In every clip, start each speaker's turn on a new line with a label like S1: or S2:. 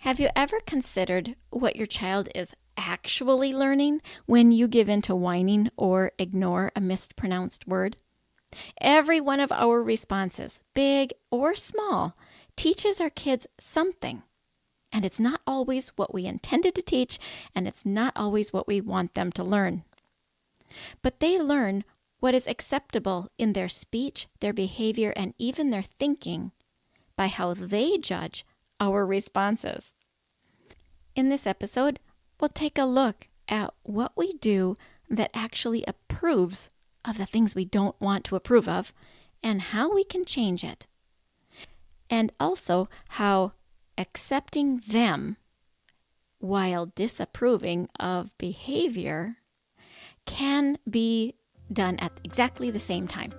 S1: Have you ever considered what your child is actually learning when you give in to whining or ignore a mispronounced word? Every one of our responses, big or small, teaches our kids something. And it's not always what we intended to teach, and it's not always what we want them to learn. But they learn what is acceptable in their speech, their behavior, and even their thinking by how they judge our responses. In this episode, we'll take a look at what we do that actually approves of the things we don't want to approve of and how we can change it. And also how accepting them while disapproving of behavior can be done at exactly the same time.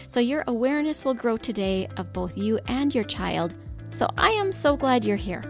S1: So your awareness will grow today of both you and your child. So I am so glad you're here.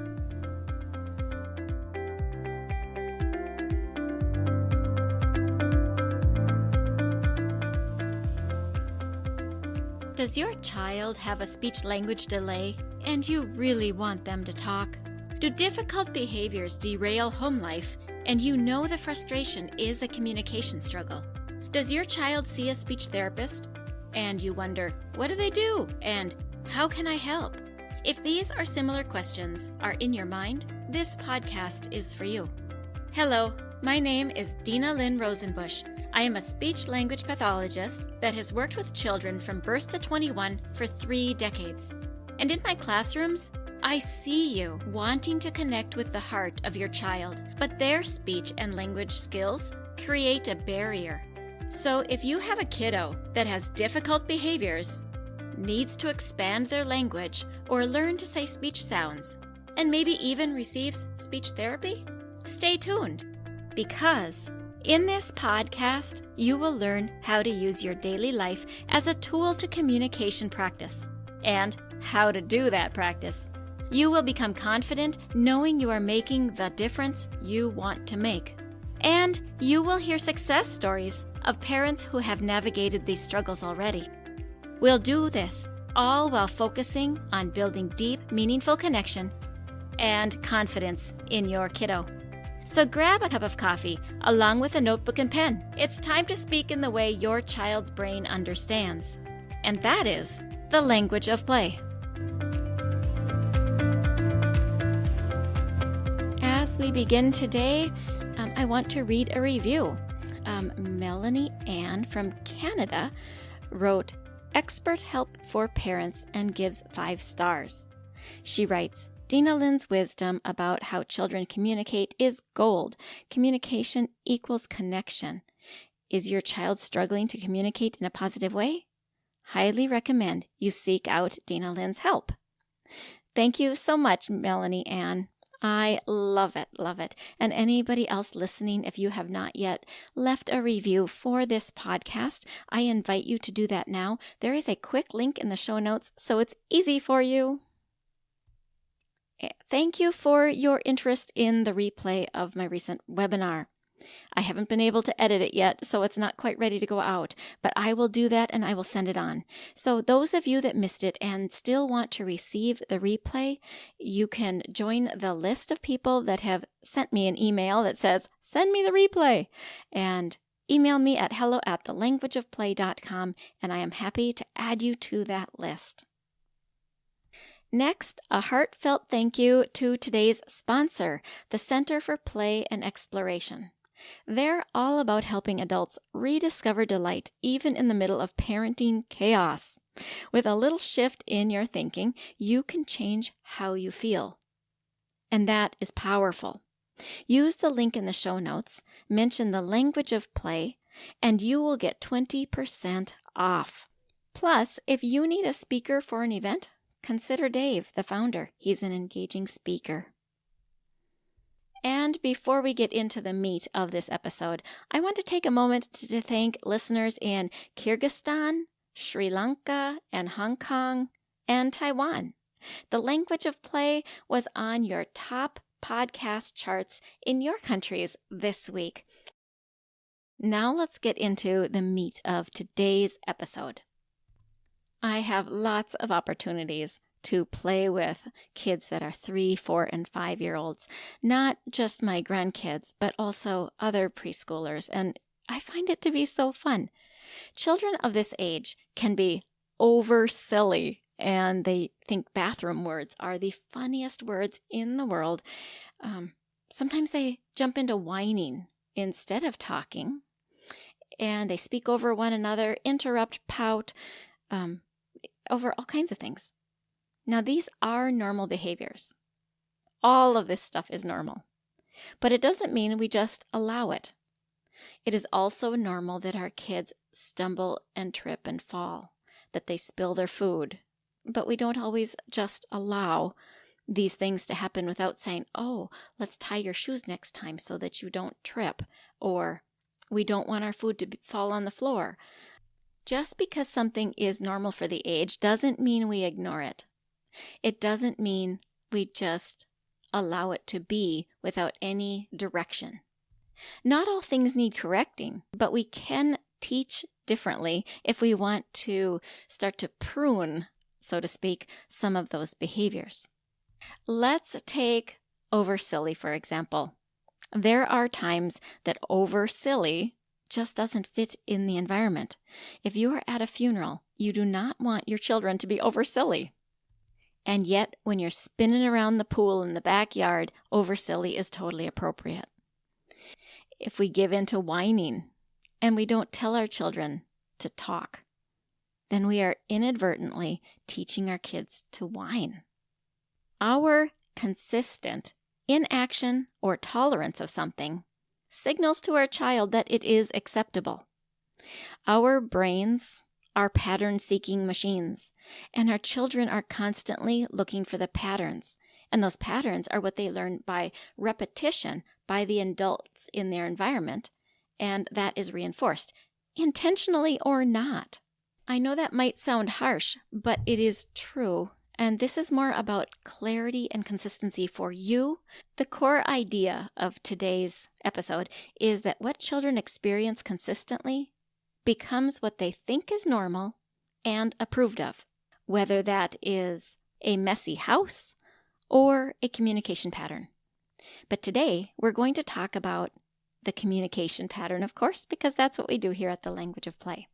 S1: Does your child have a speech-language delay and you really want them to talk? Do difficult behaviors derail home life and you know the frustration is a communication struggle? Does your child see a speech therapist and you wonder, what do they do and how can I help? If these or similar questions are in your mind, this podcast is for you. Hello, my name is Dinalynn Rosenbusch. I am a speech-language pathologist that has worked with children from birth to 21 for 3 decades. And in my classrooms, I see you wanting to connect with the heart of your child, but their speech and language skills create a barrier. So if you have a kiddo that has difficult behaviors, needs to expand their language or learn to say speech sounds, and maybe even receives speech therapy, stay tuned, because in this podcast, you will learn how to use your daily life as a tool to communication practice and how to do that practice. You will become confident knowing you are making the difference you want to make. And you will hear success stories of parents who have navigated these struggles already. We'll do this all while focusing on building deep, meaningful connection and confidence in your kiddo. So grab a cup of coffee along with a notebook and pen. It's time to speak in the way your child's brain understands. And that is the language of play. As we begin today, I want to read a review. Melanie Ann from Canada wrote, "Expert help for parents," and gives 5 stars. She writes, "Dinalynn's wisdom about how children communicate is gold. Communication equals connection. Is your child struggling to communicate in a positive way? Highly recommend you seek out Dinalynn's help." Thank you so much, Melanie Ann. I love it, love it. And anybody else listening, if you have not yet left a review for this podcast, I invite you to do that now. There is a quick link in the show notes, so it's easy for you. Thank you for your interest in the replay of my recent webinar. I haven't been able to edit it yet, so it's not quite ready to go out, but I will do that and I will send it on. So those of you that missed it and still want to receive the replay, you can join the list of people that have sent me an email that says, "Send me the replay," and email me at hello@thelanguageofplay.com, and I am happy to add you to that list. Next, a heartfelt thank you to today's sponsor, the Center for Play and Exploration. They're all about helping adults rediscover delight even in the middle of parenting chaos. With a little shift in your thinking, you can change how you feel. And that is powerful. Use the link in the show notes, mention the language of play, and you will get 20% off. Plus, if you need a speaker for an event, consider Dave, the founder. He's an engaging speaker. And before we get into the meat of this episode, I want to take a moment to thank listeners in Kyrgyzstan, Sri Lanka, and Hong Kong, and Taiwan. The language of play was on your top podcast charts in your countries this week. Now let's get into the meat of today's episode. I have lots of opportunities to play with kids that are 3, 4, and 5-year-olds, not just my grandkids, but also other preschoolers, and I find it to be so fun. Children of this age can be over silly, and they think bathroom words are the funniest words in the world. Sometimes they jump into whining instead of talking, and they speak over one another, interrupt, pout, over all kinds of things. Now, these are normal behaviors. All of this stuff is normal. But it doesn't mean we just allow it. It is also normal that our kids stumble and trip and fall, that they spill their food. But we don't always just allow these things to happen without saying, oh, let's tie your shoes next time so that you don't trip, or we don't want our food to fall on the floor. Just because something is normal for the age doesn't mean we ignore it. It doesn't mean we just allow it to be without any direction. Not all things need correcting, but we can teach differently if we want to start to prune, so to speak, some of those behaviors. Let's take over silly, for example. There are times that over silly just doesn't fit in the environment. If you are at a funeral, you do not want your children to be over silly. And yet, when you're spinning around the pool in the backyard, over silly is totally appropriate. If we give in to whining and we don't tell our children to talk, then we are inadvertently teaching our kids to whine. Our consistent inaction or tolerance of something signals to our child that it is acceptable. Our brains are pattern-seeking machines, and our children are constantly looking for the patterns. And those patterns are what they learn by repetition by the adults in their environment, and that is reinforced, intentionally or not. I know that might sound harsh, but it is true. And this is more about clarity and consistency for you. The core idea of today's episode is that what children experience consistently becomes what they think is normal and approved of, whether that is a messy house or a communication pattern. But today, we're going to talk about the communication pattern, of course, because that's what we do here at the Language of Play.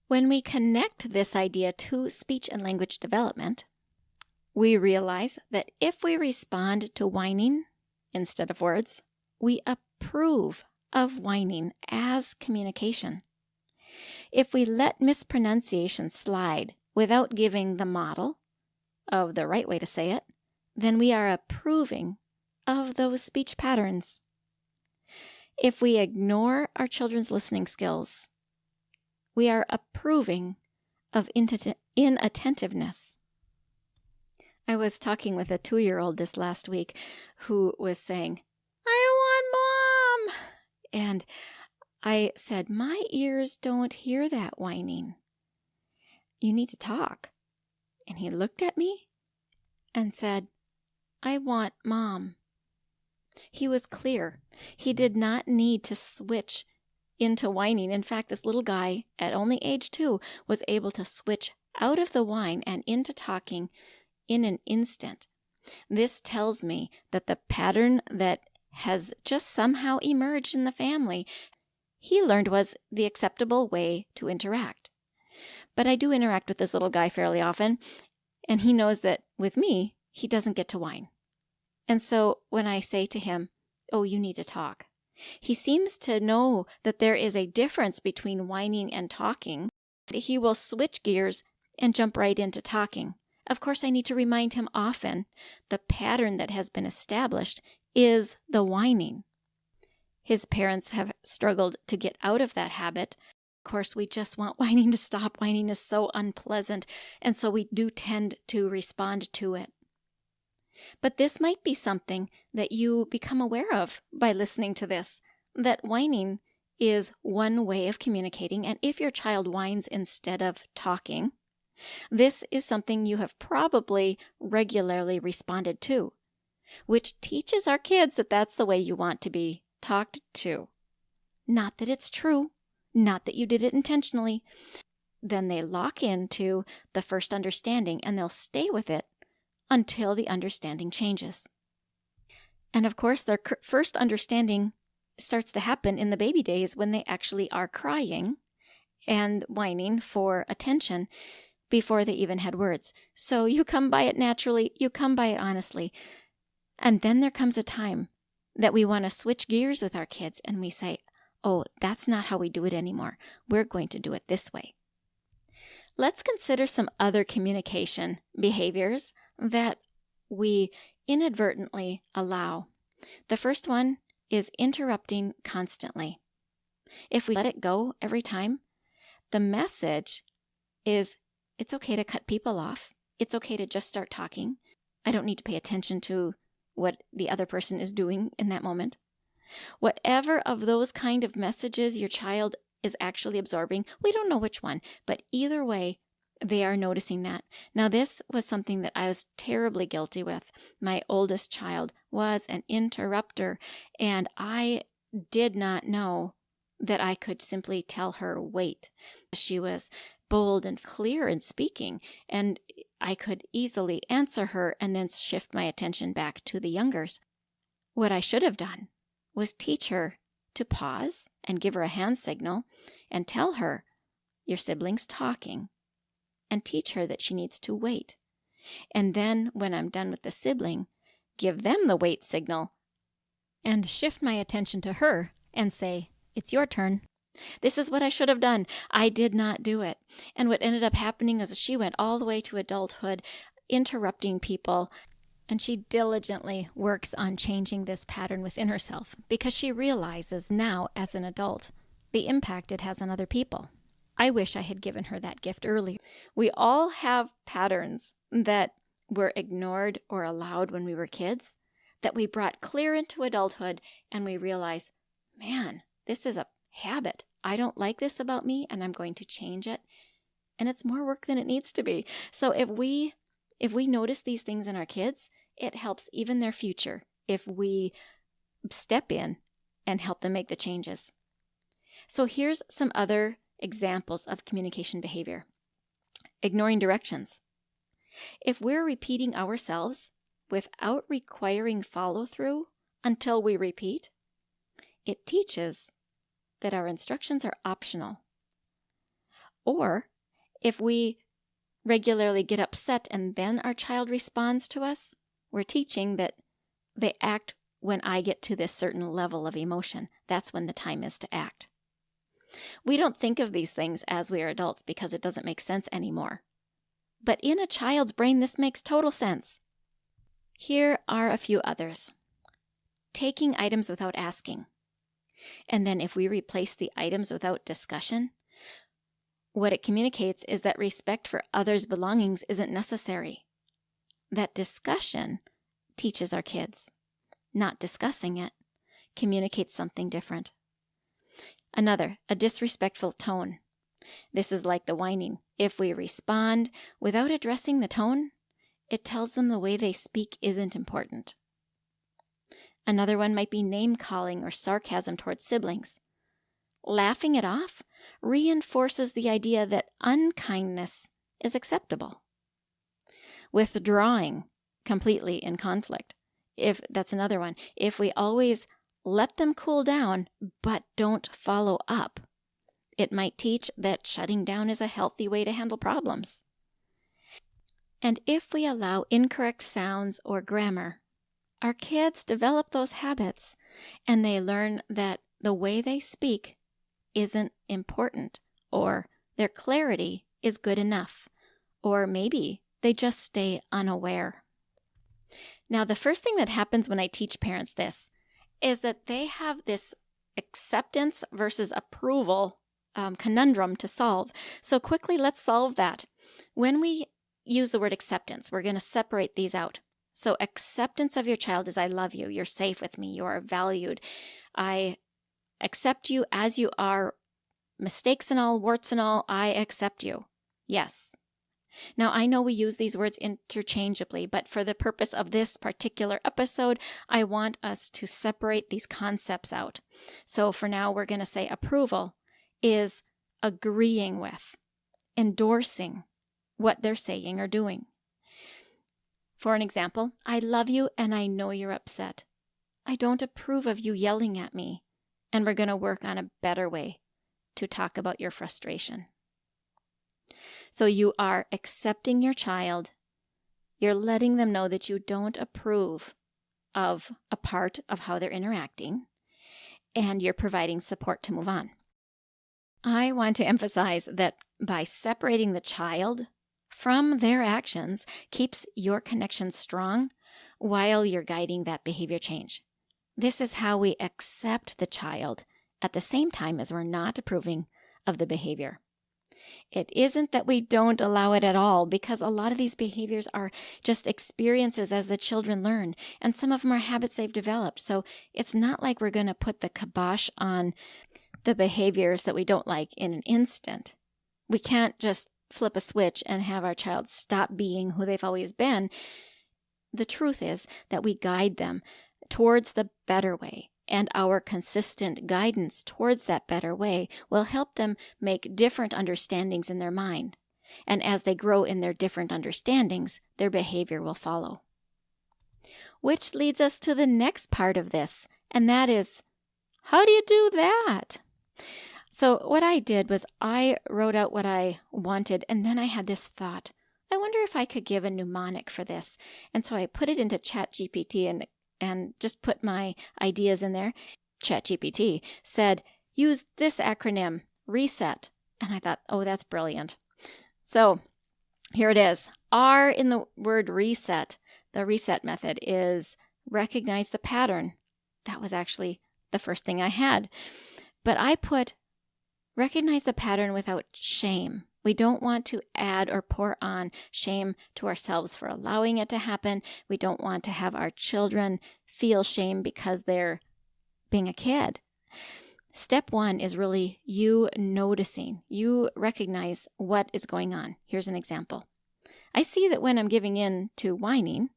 S1: When we connect this idea to speech and language development, we realize that if we respond to whining instead of words, we approve of whining as communication. If we let mispronunciation slide without giving the model of the right way to say it, then we are approving of those speech patterns. If we ignore our children's listening skills, we are approving of inattentiveness. I was talking with a 2-year-old this last week who was saying, "I want mom!" And I said, "My ears don't hear that whining. You need to talk." And he looked at me and said, "I want mom." He was clear. He did not need to switch into whining. In fact, this little guy at only age 2 was able to switch out of the whine and into talking in an instant. This tells me that the pattern that has just somehow emerged in the family, he learned was the acceptable way to interact. But I do interact with this little guy fairly often, and he knows that with me, he doesn't get to whine. And so when I say to him, "Oh, you need to talk," he seems to know that there is a difference between whining and talking. He will switch gears and jump right into talking. Of course, I need to remind him often the pattern that has been established is the whining. His parents have struggled to get out of that habit. Of course, we just want whining to stop. Whining is so unpleasant, and so we do tend to respond to it. But this might be something that you become aware of by listening to this, that whining is one way of communicating, and if your child whines instead of talking, this is something you have probably regularly responded to, which teaches our kids that that's the way you want to be talked to. Not that it's true, not that you did it intentionally, then they lock into the first understanding and they'll stay with it until the understanding changes. And of course, their first understanding starts to happen in the baby days when they actually are crying and whining for attention before they even had words. So you come by it naturally, you come by it honestly. And then there comes a time that we want to switch gears with our kids and we say, oh, that's not how we do it anymore. We're going to do it this way. Let's consider some other communication behaviors that we inadvertently allow. The first one is interrupting constantly. If we let it go every time, the message is it's okay to cut people off. It's okay to just start talking. I don't need to pay attention to what the other person is doing in that moment. Whatever of those kind of messages your child is actually absorbing, we don't know which one, but either way, they are noticing that. Now, this was something that I was terribly guilty with. My oldest child was an interrupter, and I did not know that I could simply tell her, wait. She was bold and clear in speaking, and I could easily answer her and then shift my attention back to the youngers. What I should have done was teach her to pause and give her a hand signal and tell her, your sibling's talking, and teach her that she needs to wait. And then when I'm done with the sibling, give them the wait signal and shift my attention to her and say, it's your turn. This is what I should have done. I did not do it. And what ended up happening is she went all the way to adulthood, interrupting people. And she diligently works on changing this pattern within herself because she realizes now as an adult the impact it has on other people. I wish I had given her that gift earlier. We all have patterns that were ignored or allowed when we were kids that we brought clear into adulthood and we realize, man, this is a habit. I don't like this about me and I'm going to change it. And it's more work than it needs to be. So if we notice these things in our kids, it helps even their future if we step in and help them make the changes. So here's some other examples of communication behavior. Ignoring directions. If we're repeating ourselves without requiring follow-through until we repeat, it teaches that our instructions are optional. Or if we regularly get upset and then our child responds to us, we're teaching that they act when I get to this certain level of emotion. That's when the time is to act. We don't think of these things as we are adults because it doesn't make sense anymore. But in a child's brain, this makes total sense. Here are a few others. Taking items without asking. And then if we replace the items without discussion, what it communicates is that respect for others' belongings isn't necessary. That discussion teaches our kids. Not discussing it communicates something different. Another, a disrespectful tone. This is like the whining. If we respond without addressing the tone, it tells them the way they speak isn't important. Another one might be name-calling or sarcasm towards siblings. Laughing it off reinforces the idea that unkindness is acceptable. Withdrawing completely in conflict. That's another one. If we always let them cool down but don't follow up, it might teach that shutting down is a healthy way to handle problems. And if we allow incorrect sounds or grammar, our kids develop those habits and they learn that the way they speak isn't important, or their clarity is good enough, or maybe they just stay unaware. Now, the first thing that happens when I teach parents this is that they have this acceptance versus approval conundrum to solve. So quickly, let's solve that. When we use the word acceptance, we're going to separate these out. So acceptance of your child is I love you, you're safe with me, you are valued. I accept you as you are, mistakes and all, warts and all, I accept you. Yes. Now, I know we use these words interchangeably, but for the purpose of this particular episode, I want us to separate these concepts out. So for now, we're going to say approval is agreeing with. endorsing what they're saying or doing. For an example, I love you and I know you're upset. I don't approve of you yelling at me, and we're going to work on a better way to talk about your frustration. So you are accepting your child. You're letting them know that you don't approve of a part of how they're interacting, and you're providing support to move on. I want to emphasize that by separating the child from their actions keeps your connection strong while you're guiding that behavior change. This is how we accept the child at the same time as we're not approving of the behavior. It isn't that we don't allow it at all, because a lot of these behaviors are just experiences as the children learn, and some of them are habits they've developed. So it's not like we're going to put the kibosh on the behaviors that we don't like in an instant. We can't just flip a switch and have our child stop being who they've always been. The truth is that we guide them towards the better way, and our consistent guidance towards that better way will help them make different understandings in their mind. And as they grow in their different understandings, their behavior will follow. Which leads us to the next part of this, and that is, how do you do that? So what I did was I wrote out what I wanted, and then I had this thought, I wonder if I could give a mnemonic for this. And so I put it into ChatGPT and just put my ideas in there. ChatGPT said, use this acronym, RESET. And I thought, oh, that's brilliant. So here it is. R in the word reset. The reset method is recognize the pattern. That was actually the first thing I had. But I put recognize the pattern without shame. We don't want to add or pour on shame to ourselves for allowing it to happen. We don't want to have our children feel shame because they're being a kid. Step one is really you noticing. You recognize what is going on. Here's an example. I see that when I'm giving in to whining,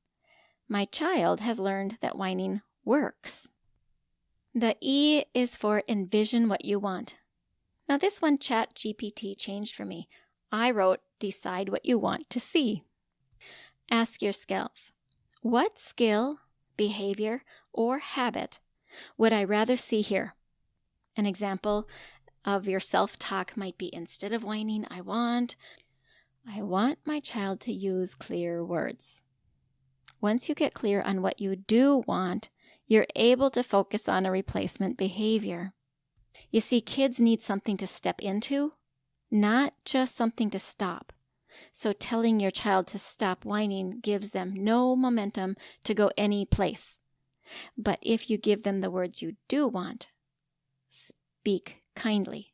S1: my child has learned that whining works. The E is for envision what you want. Now this one ChatGPT changed for me. I wrote, decide what you want to see. Ask yourself, what skill, behavior, or habit would I rather see here? An example of your self-talk might be, instead of whining, I want my child to use clear words. Once you get clear on what you do want, you're able to focus on a replacement behavior. You see, kids need something to step into, not just something to stop. So telling your child to stop whining gives them no momentum to go any place. But if you give them the words you do want, speak kindly,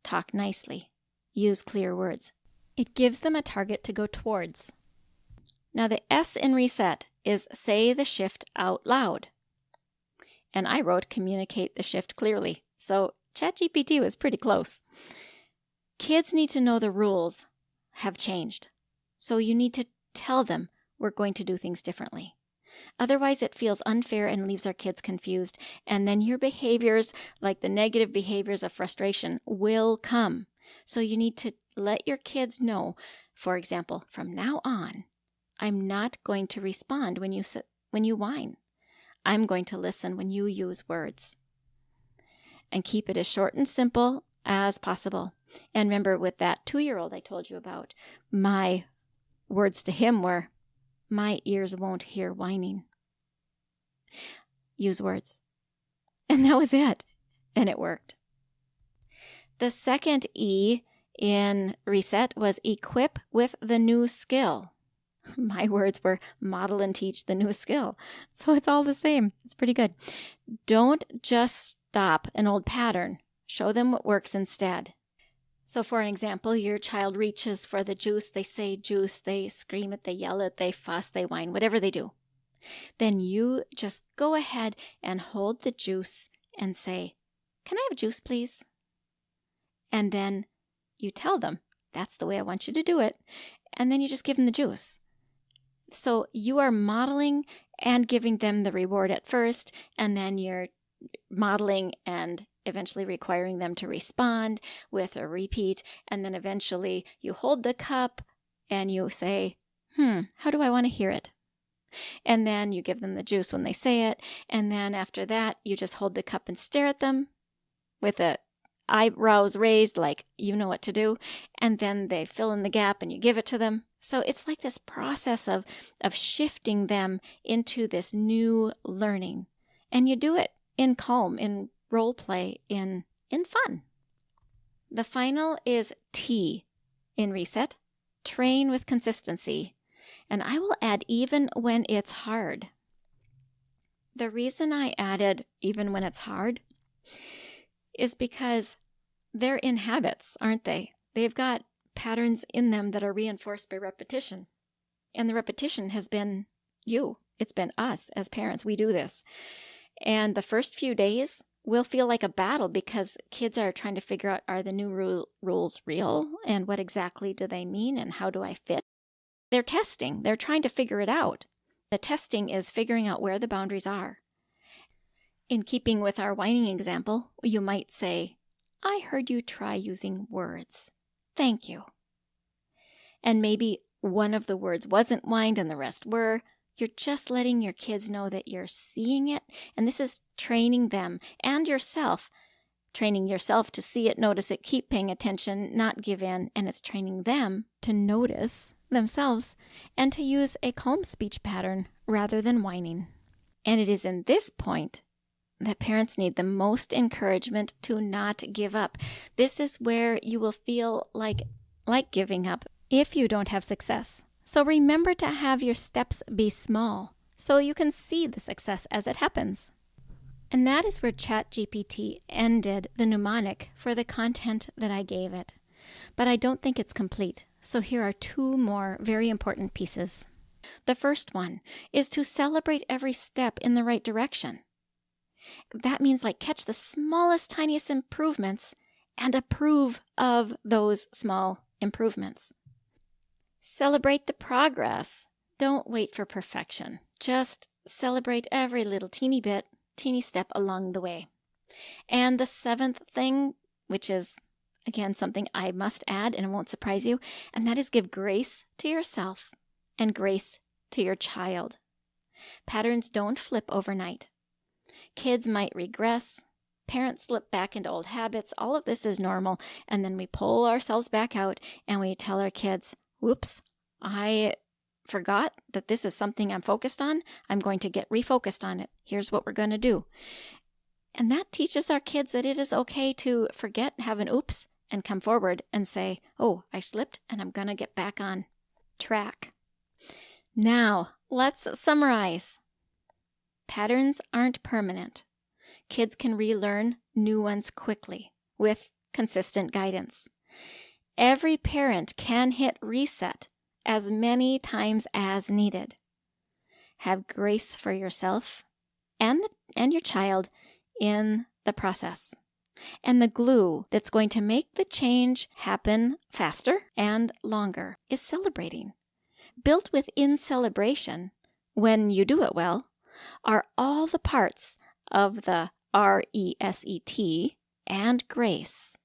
S1: talk nicely, use clear words, it gives them a target to go towards. Now the S in reset is say the shift out loud. And I wrote communicate the shift clearly. So ChatGPT was pretty close. Kids need to know the rules have changed. So you need to tell them we're going to do things differently. Otherwise, it feels unfair and leaves our kids confused. And then your behaviors, like the negative behaviors of frustration, will come. So you need to let your kids know, for example, from now on, I'm not going to respond when you whine. I'm going to listen when you use words. And keep it as short and simple as possible. And remember, with that 2-year-old I told you about, my words to him were, my ears won't hear whining. Use words. And that was it. And it worked. The second E in reset was equip with the new skill. My words were model and teach the new skill. So it's all the same. It's pretty good. Don't just stop an old pattern. Show them what works instead. So for an example, your child reaches for the juice. They say juice. They scream it. They yell it. They fuss. They whine. Whatever they do. Then you just go ahead and hold the juice and say, can I have juice, please? And then you tell them, that's the way I want you to do it. And then you just give them the juice. So you are modeling and giving them the reward at first, and then you're modeling and eventually requiring them to respond with a repeat, and then eventually you hold the cup and you say, how do I want to hear it? And then you give them the juice when they say it, and then after that, you just hold the cup and stare at them with the eyebrows raised like you know what to do, and then they fill in the gap and you give it to them. So it's like this process of shifting them into this new learning. And you do it in calm, in role play, in fun. The final is T in reset. Train with consistency. And I will add even when it's hard. The reason I added even when it's hard is because they're in habits, aren't they? They've got patterns in them that are reinforced by repetition. And the repetition has been you. It's been us as parents. We do this. And the first few days will feel like a battle because kids are trying to figure out, are the new rules real? And what exactly do they mean? And how do I fit? They're testing. They're trying to figure it out. The testing is figuring out where the boundaries are. In keeping with our whining example, you might say, I heard you try using words. Thank you. And maybe one of the words wasn't whined and the rest were. You're just letting your kids know that you're seeing it. And this is training them and yourself. Training yourself to see it, notice it, keep paying attention, not give in. And it's training them to notice themselves and to use a calm speech pattern rather than whining. And it is in this point that parents need the most encouragement to not give up. This is where you will feel like giving up if you don't have success. So remember to have your steps be small so you can see the success as it happens. And that is where ChatGPT ended the mnemonic for the content that I gave it. But I don't think it's complete. So here are two more very important pieces. The first one is to celebrate every step in the right direction. That means catch the smallest, tiniest improvements and approve of those small improvements. Celebrate the progress. Don't wait for perfection. Just celebrate every little teeny step along the way. And the seventh thing, which is, again, something I must add and it won't surprise you, and that is give grace to yourself and grace to your child. Patterns don't flip overnight. Kids might regress. Parents slip back into old habits. All of this is normal. And then we pull ourselves back out and we tell our kids, whoops, I forgot that this is something I'm focused on. I'm going to get refocused on it. Here's what we're going to do. And that teaches our kids that it is okay to forget, have an oops, and come forward and say, oh, I slipped and I'm going to get back on track. Now, let's summarize. Patterns aren't permanent. Kids can relearn new ones quickly with consistent guidance. Every parent can hit reset as many times as needed. Have grace for yourself and your child in the process. And the glue that's going to make the change happen faster and longer is celebrating. Built within celebration, when you do it well, are all the parts of the RESET and grace.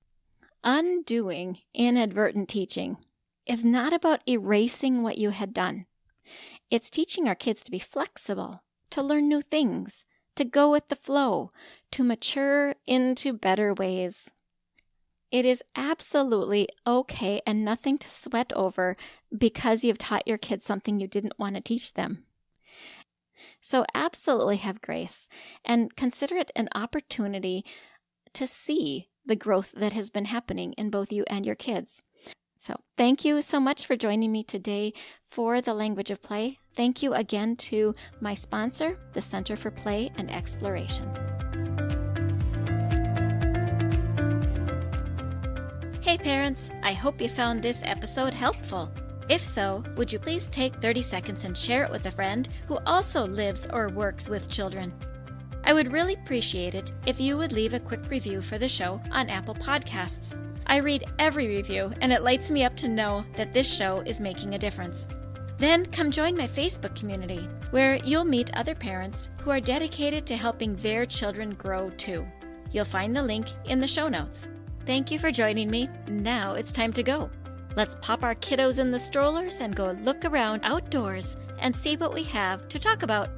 S1: Undoing inadvertent teaching is not about erasing what you had done. It's teaching our kids to be flexible, to learn new things, to go with the flow, to mature into better ways. It is absolutely okay and nothing to sweat over because you've taught your kids something you didn't want to teach them. So absolutely have grace and consider it an opportunity to see the growth that has been happening in both you and your kids. So thank you so much for joining me today for the Language of Play. Thank you again to my sponsor, the Center for Play and Exploration. Hey parents, I hope you found this episode helpful. If so, would you please take 30 seconds and share it with a friend who also lives or works with children? I would really appreciate it if you would leave a quick review for the show on Apple Podcasts. I read every review and it lights me up to know that this show is making a difference. Then come join my Facebook community, where you'll meet other parents who are dedicated to helping their children grow too. You'll find the link in the show notes. Thank you for joining me. Now it's time to go. Let's pop our kiddos in the strollers and go look around outdoors and see what we have to talk about.